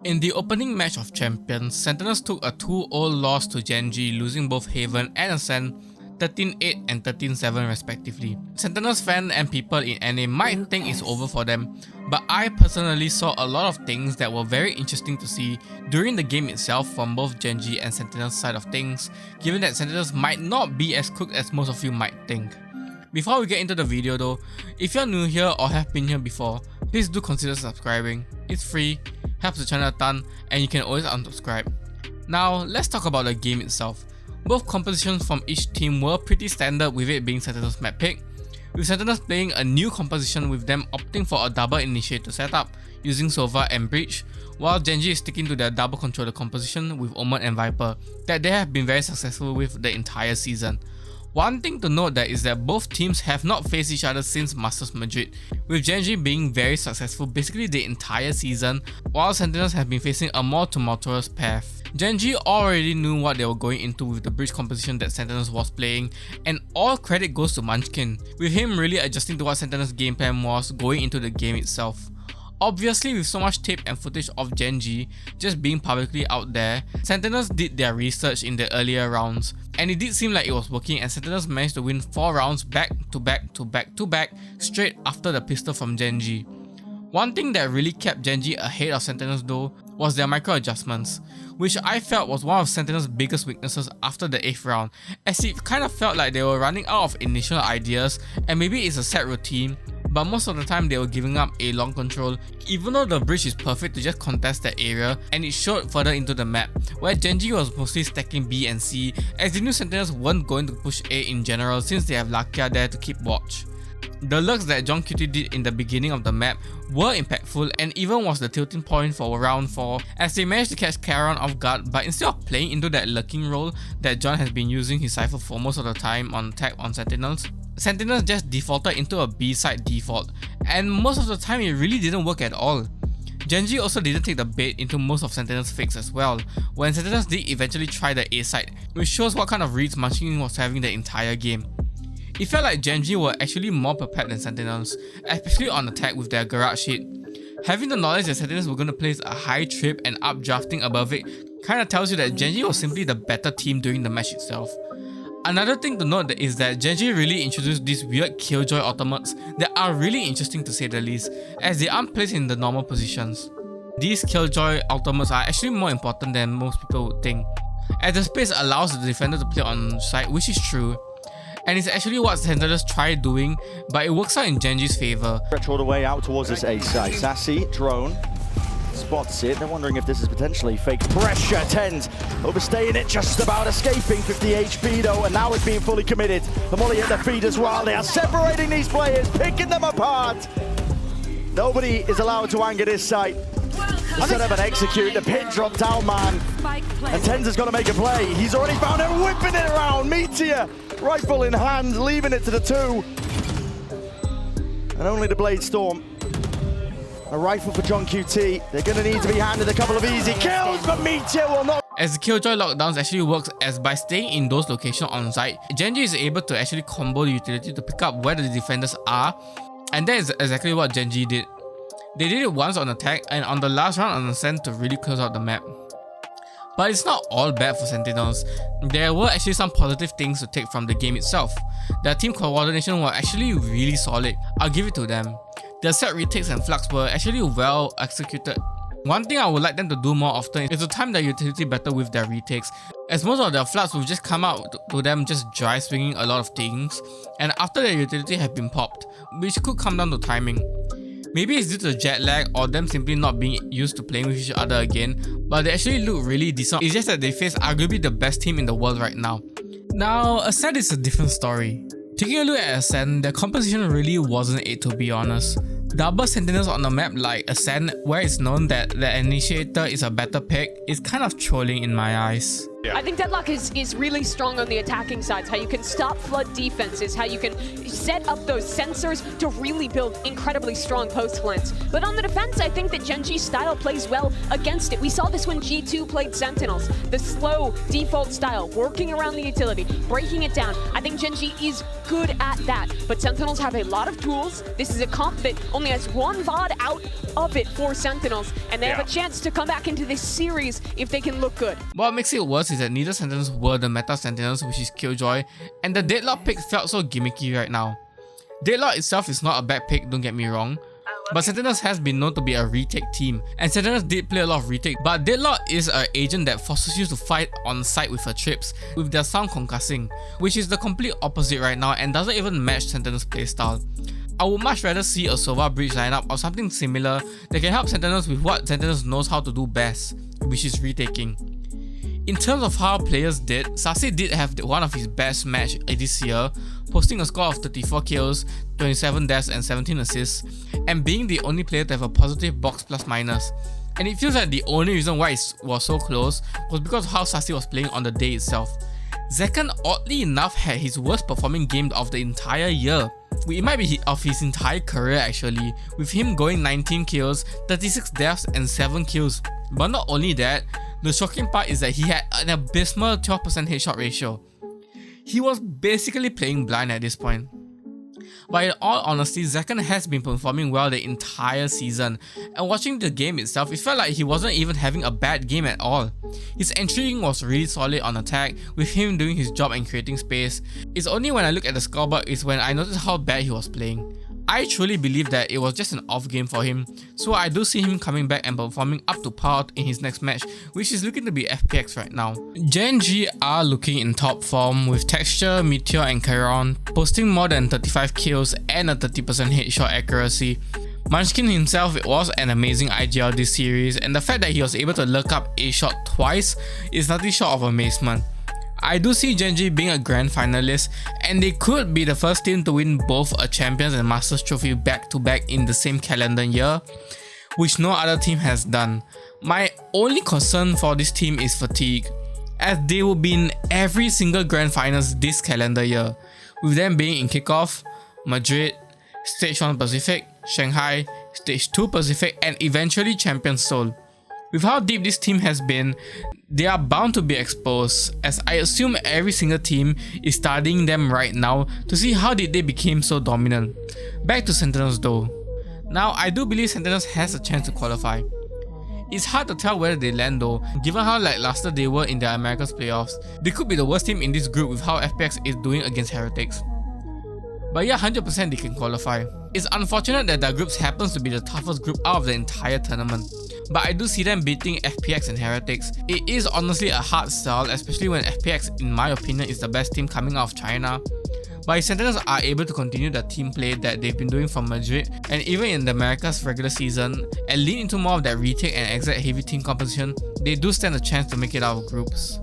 In the opening match of Champions, Sentinels took a 2-0 loss to Gen.G, losing both Haven and Ascent 13-8 and 13-7 respectively. Sentinels fans and people in NA might think it's over for them, but I personally saw a lot of things that were very interesting to see during the game itself from both Gen.G and Sentinels side of things, given that Sentinels might not be as cooked as most of you might think. Before we get into the video though, if you're new here or have been here before, please do consider subscribing. It's free, helps the channel a ton, and you can always unsubscribe. Now, let's talk about the game itself. Both compositions from each team were pretty standard, with it being Sentinel's map pick, with Sentinels playing a new composition with them opting for a double initiator setup using Sova and Breach, while Gen.G is sticking to their double controller composition with Omen and Viper that they have been very successful with the entire season. One thing to note that is that both teams have not faced each other since Masters Madrid, with Gen.G being very successful basically the entire season, while Sentinels have been facing a more tumultuous path. Gen.G already knew what they were going into with the bridge composition that Sentinels was playing, and all credit goes to Munchkin, with him really adjusting to what Sentinels' game plan was going into the game itself. Obviously, with so much tape and footage of Gen.G just being publicly out there, Sentinels did their research in the earlier rounds, and it did seem like it was working, and Sentinels managed to win 4 rounds back to back straight after the pistol from Gen.G. One thing that really kept Gen.G ahead of Sentinels though was their micro adjustments, which I felt was one of Sentinels' biggest weaknesses after the 8th round, as it kind of felt like they were running out of initial ideas, and maybe it's a set routine, but most of the time they were giving up a long control, even though the bridge is perfect to just contest that area, and it showed further into the map, where Gen.G was mostly stacking B and C, as they knew Sentinels weren't going to push A in general since they have Lakia there to keep watch. The lurks that John.Q did in the beginning of the map were impactful and even was the tilting point for round 4, as they managed to catch Charon off guard, but instead of playing into that lurking role that John has been using his Cypher for most of the time on attack on Sentinels, Sentinels just defaulted into a B side default, and most of the time it really didn't work at all. Gen.G also didn't take the bait into most of Sentinel's fakes as well, when Sentinels did eventually try the A side, which shows what kind of reads Munchkin was having the entire game. It felt like Gen.G were actually more prepared than Sentinels, especially on attack with their garage hit. Having the knowledge that Sentinels were going to place a high trip and updrafting above it kinda tells you that Gen.G was simply the better team during the match itself. Another thing to note is that Gen.G really introduced these weird Killjoy ultimates that are really interesting to say the least, as they aren't placed in the normal positions. These Killjoy ultimates are actually more important than most people would think, as the space allows the defender to play on site, which is true, and it's actually what Sentinels tried doing, but it works out in Gen.G's favor. Stretch all the way out towards this A side. Sassy, drone, spots it. They're wondering if this is potentially fake pressure. Tens overstaying it, just about escaping. 50 HP though, and now it's being fully committed. The molly at the feet as well. They are separating these players, picking them apart. Nobody is allowed to anger this site. Instead of an execute, the pit drop down man. And Tens has got to make a play. He's already found it, whipping it around. Meteor, rifle in hand, leaving it to the 2. And only the Blade Storm. A rifle for John.Q. They're going to need to be handed a couple of easy kills, but Meteor will not. As the Killjoy lockdowns actually works, as by staying in those locations on site, Gen.G is able to actually combo the utility to pick up where the defenders are, and that is exactly what Gen.G did. They did it once on attack and on the last round on Ascent to really close out the map. But it's not all bad for Sentinels. There were actually some positive things to take from the game itself. Their team coordination were actually really solid, I'll give it to them. Their set retakes and flux were actually well executed. One thing I would like them to do more often is to time their utility better with their retakes, as most of their flux will just come out to them just dry swinging a lot of things, and after their utility had been popped, which could come down to timing. Maybe it's due to jet lag or them simply not being used to playing with each other again, but they actually look really decent. It's just that they face arguably the best team in the world right now. Now, Ascent is a different story. Taking a look at Ascent, their composition really wasn't it, to be honest. Double Sentinels on a map like Ascent, where it's known that the initiator is a better pick, is kind of trolling in my eyes. I think Deadlock is really strong on the attacking sides, how you can stop flood defenses, how you can set up those sensors to really build incredibly strong post flanks. But on the defense, I think that Gen.G's style plays well against it. We saw this when G2 played Sentinels. The slow default style, working around the utility, breaking it down. I think Gen.G is good at that. But Sentinels have a lot of tools. This is a comp that only has one VOD out of it for Sentinels, and they have a chance to come back into this series if they can look good. What makes it worse is that neither Sentinels were the meta Sentinels, which is Killjoy, and the Deadlock pick felt so gimmicky right now. Deadlock itself is not a bad pick, don't get me wrong, but Sentinels has been known to be a retake team, and Sentinels did play a lot of retake, but Deadlock is an agent that forces you to fight on site with her trips, with their sound concussing, which is the complete opposite right now and doesn't even match Sentinels' playstyle. I would much rather see a Sova Bridge lineup or something similar that can help Sentinels with what Sentinels knows how to do best, which is retaking. In terms of how players did, Sasi did have one of his best match this year, posting a score of 34 kills, 27 deaths and 17 assists, and being the only player to have a positive box plus minus. And it feels like the only reason why it was so close was because of how Sasi was playing on the day itself. Zekan oddly enough had his worst performing game of the entire year. It might be of his entire career actually, with him going 19 kills, 36 deaths and 7 kills. But not only that, the shocking part is that he had an abysmal 12% headshot ratio. He was basically playing blind at this point. But in all honesty, Zekan has been performing well the entire season, and watching the game itself, it felt like he wasn't even having a bad game at all. His entry was really solid on attack, with him doing his job and creating space. It's only when I look at the scoreboard is when I notice how bad he was playing. I truly believe that it was just an off game for him, so I do see him coming back and performing up to par in his next match, which is looking to be FPX right now. Gen.G are looking in top form, with Texture, Meteor and Chiron posting more than 35 kills and a 30% headshot accuracy. Munchkin himself was an amazing IGL this series, and the fact that he was able to look up a shot twice is nothing short of amazement. I do see Gen.G being a grand finalist, and they could be the first team to win both a Champions and Masters trophy back to back in the same calendar year, which no other team has done. My only concern for this team is fatigue, as they will be in every single grand finals this calendar year, with them being in Kickoff, Madrid, Stage 1 Pacific, Shanghai, Stage 2 Pacific and eventually Champions Seoul. With how deep this team has been, they are bound to be exposed, as I assume every single team is studying them right now to see how did they become so dominant. Back to Sentinels though. Now I do believe Sentinels has a chance to qualify. It's hard to tell where they land though, given how lackluster they were in their Americas playoffs. They could be the worst team in this group with how FPX is doing against Heretics. But yeah, 100% they can qualify. It's unfortunate that their groups happens to be the toughest group out of the entire tournament, but I do see them beating FPX and Heretics. It is honestly a hard sell, especially when FPX, in my opinion, is the best team coming out of China. But if Sentinels are able to continue the team play that they've been doing from Madrid and even in the Americas regular season and lean into more of that retake and exit heavy team composition, they do stand a chance to make it out of groups.